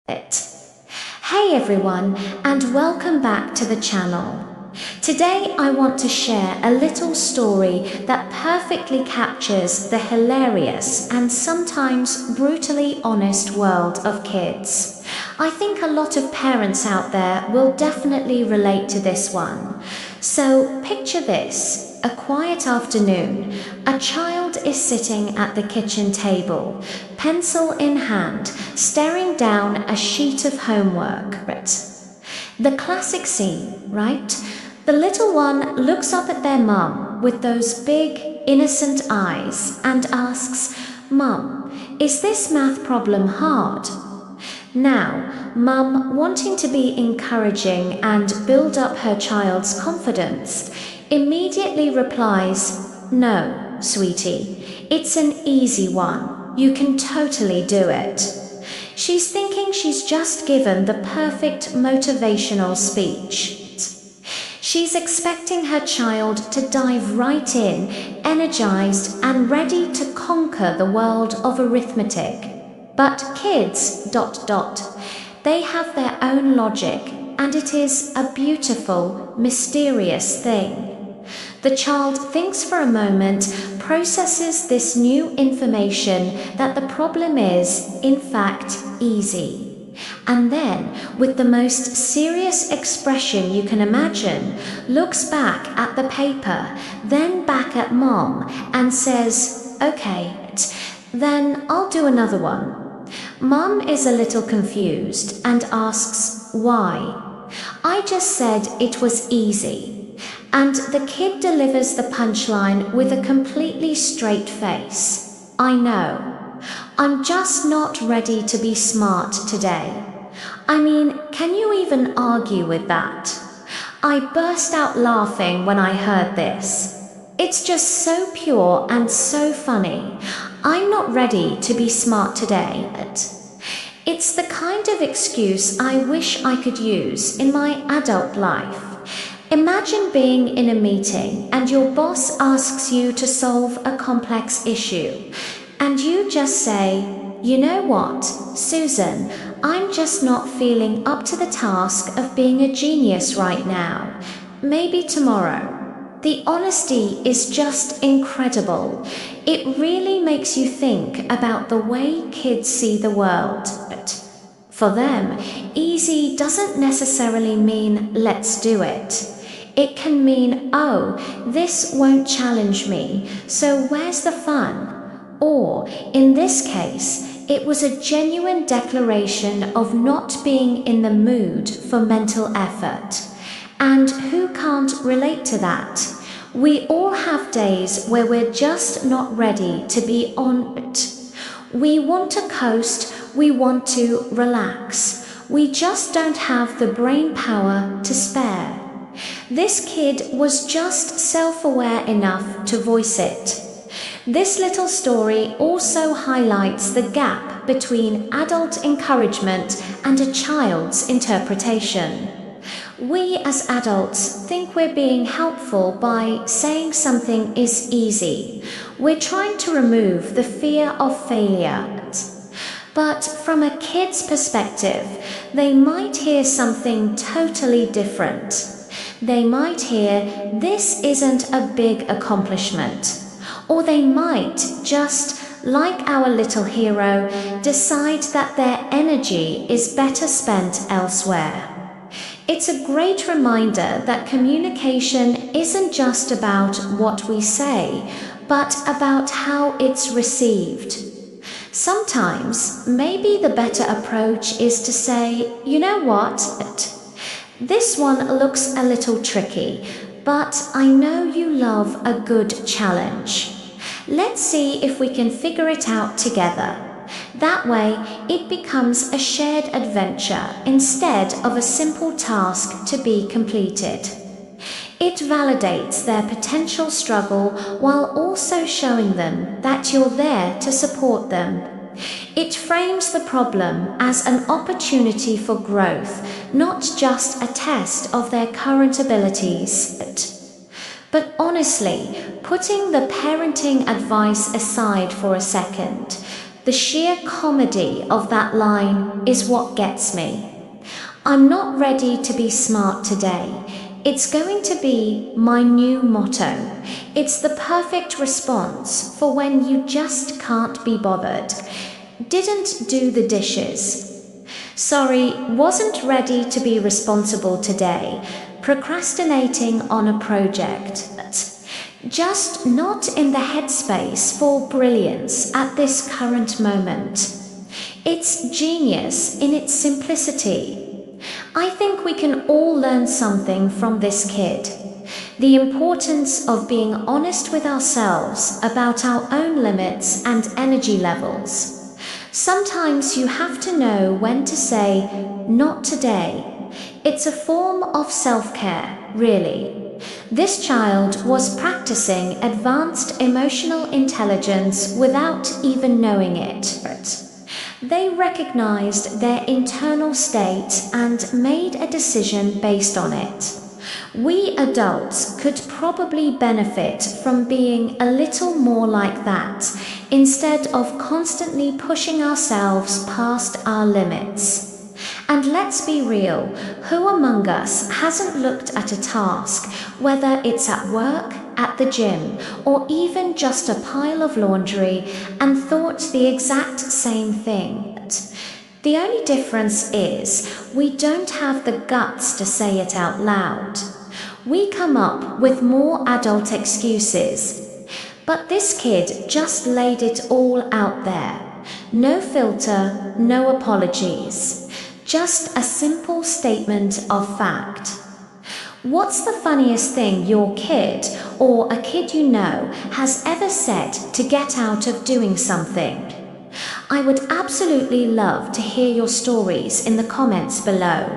it. Hey everyone, and welcome back to the channel. Today I want to share a little story that perfectly captures the hilarious and sometimes brutally honest world of kids. I think a lot of parents out there will definitely relate to this one. So picture this: a quiet afternoon. A child is sitting at the kitchen table, pencil in hand, staring down a sheet of homework. The classic scene, right? The little one looks up at their mum with those big, innocent eyes and asks, "Mum, is this math problem hard?" Now, mum, wanting to be encouraging and build up her child's confidence, immediately replies, "No, sweetie, it's an easy one. You can totally do it." She's thinking she's just given the perfect motivational speech. She's expecting her child to dive right in, energized and ready to conquer the world of arithmetic. But kids, they have their own logic, and it is a beautiful, mysterious thing. The child thinks for a moment, processes this new information that the problem is, in fact, easy. And then, with the most serious expression you can imagine, looks back at the paper, then back at mom, and says, "Okay, then I'll do another one." Mum is a little confused and asks, "Why?" "I just said it was easy." And the kid delivers the punchline with a completely straight face. "I know. I'm just not ready to be smart today." I mean, can you even argue with that? I burst out laughing when I heard this. It's just so pure and so funny. I'm not ready to be smart today. It's the kind of excuse I wish I could use in my adult life. Imagine being in a meeting and your boss asks you to solve a complex issue, and you just say, "You know what, Susan, I'm just not feeling up to the task of being a genius right now. Maybe tomorrow." The honesty is just incredible. It really makes you think about the way kids see the world. For them, easy doesn't necessarily mean let's do it. It can mean, "Oh, this won't challenge me, so where's the fun?" Or, in this case, it was a genuine declaration of not being in the mood for mental effort. And who can't relate to that? We all have days where we're just not ready to be on it. We want to coast, we want to relax. We just don't have the brain power to spare. This kid was just self-aware enough to voice it. This little story also highlights the gap between adult encouragement and a child's interpretation. We as adults think we're being helpful by saying something is easy. We're trying to remove the fear of failure. But from a kid's perspective, they might hear something totally different. They might hear, "This isn't a big accomplishment." Or they might just, like our little hero, decide that their energy is better spent elsewhere. It's a great reminder that communication isn't just about what we say, but about how it's received. Sometimes, maybe the better approach is to say, "You know what? This one looks a little tricky, but I know you love a good challenge. Let's see if we can figure it out together." That way, it becomes a shared adventure instead of a simple task to be completed. It validates their potential struggle while also showing them that you're there to support them. It frames the problem as an opportunity for growth, not just a test of their current abilities. But honestly, putting the parenting advice aside for a second, The sheer comedy of that line is what gets me. I'm not ready to be smart today. It's going to be my new motto. It's the perfect response for when you just can't be bothered. Didn't do the dishes. Sorry, wasn't ready to be responsible today. Procrastinating on a project. Just not in the headspace for brilliance at this current moment. It's genius in its simplicity. I think we can all learn something from this kid. The importance of being honest with ourselves about our own limits and energy levels. Sometimes you have to know when to say, not today. It's a form of self-care, really. This child was practicing advanced emotional intelligence without even knowing it. They recognized their internal state and made a decision based on it. We adults could probably benefit from being a little more like that, instead of constantly pushing ourselves past our limits. And let's be real, who among us hasn't looked at a task, whether it's at work, at the gym, or even just a pile of laundry, and thought the exact same thing? The only difference is we don't have the guts to say it out loud. We come up with more adult excuses. But this kid just laid it all out there. No filter, no apologies. Just a simple statement of fact. What's the funniest thing your kid, or a kid you know, has ever said to get out of doing something? I would absolutely love to hear your stories in the comments below.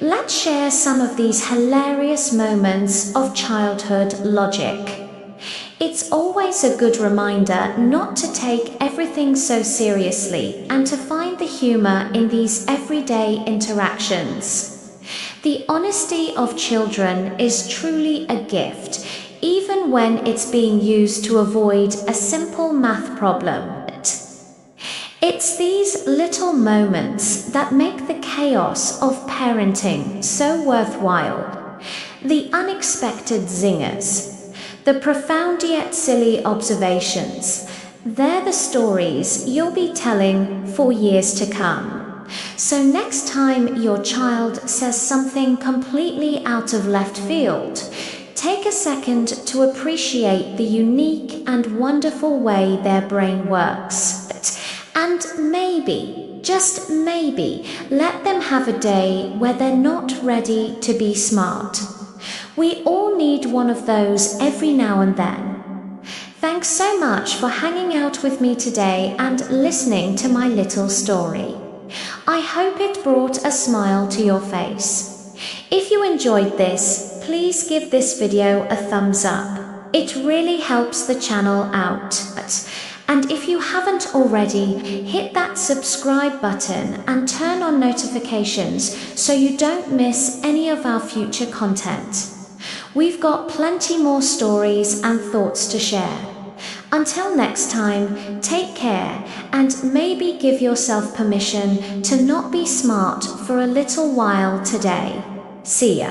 Let's share some of these hilarious moments of childhood logic. It's always a good reminder not to take everything so seriously and to find the humor in these everyday interactions. The honesty of children is truly a gift, even when it's being used to avoid a simple math problem. It's these little moments that make the chaos of parenting so worthwhile. The unexpected zingers. The profound yet silly observations. They're the stories you'll be telling for years to come. So next time your child says something completely out of left field, take a second to appreciate the unique and wonderful way their brain works. And maybe, just maybe, let them have a day where they're not ready to be smart. We all need one of those every now and then. Thanks so much for hanging out with me today and listening to my little story. I hope it brought a smile to your face. If you enjoyed this, please give this video a thumbs up. It really helps the channel out. And if you haven't already, hit that subscribe button and turn on notifications so you don't miss any of our future content. We've got plenty more stories and thoughts to share. Until next time, take care and maybe give yourself permission to not be smart for a little while today. See ya.